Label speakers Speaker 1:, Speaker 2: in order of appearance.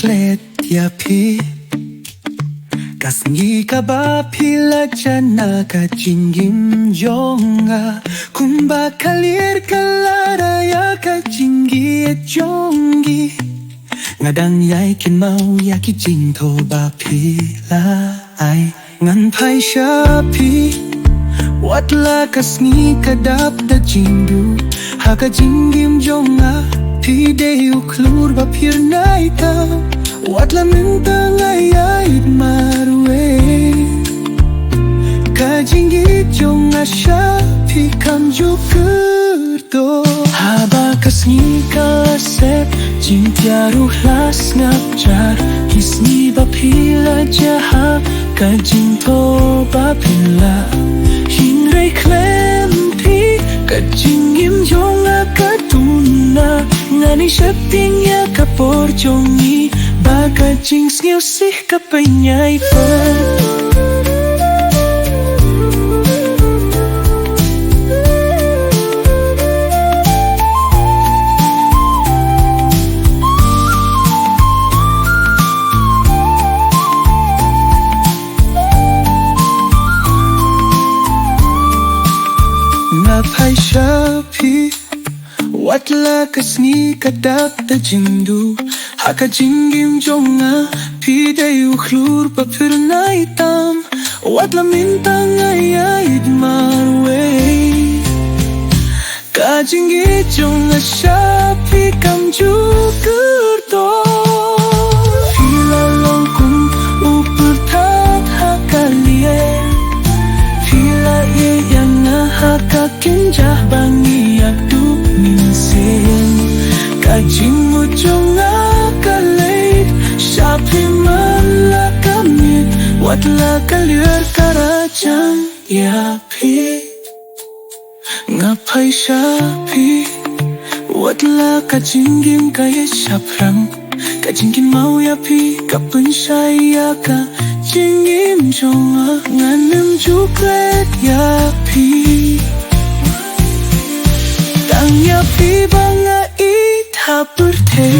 Speaker 1: klet ya pi Kasngi ka ba pila jana ka jingim jonga Kumba kalir kalara ya ka jingi e jongi Ngadang yai kin mau ya ki jing to ba pila ai Ngan pai shapi Watla kasngi ka dap da jindu Haka jingim jonga Pi deu klur ba pir naita Watla minta ngayait marwe Kajingi jonga shapi kam jukurdo Haba kasni kasep Jintia ruhlas ngapjar Kisni ba pila jaha Kajing to ba pila Hingray klempi Kajingim jonga katuna Ngani syapting ya kapor jongi Baka jings ngusih kapanyay pa Ngapai syapi Watla kasni kadap da jindu Haka jingim jonga Pidai ukhlur pa pirna itam Watla minta ngayait marwe Ka jingi jonga syapi kam jukurdo Fila longkum upur tat haka liye Fila ye yang haka kinjah bangi yakdu Kajing jonga kalait Syapi mala kamit Watla kalir karajang yapi Ngapai syapi Watla kajinggim kaya syaprang Kajinggim mau yapi Kapun saya ka Jinggim jonga Nganem juklet yapi Tang yapi banga it haperte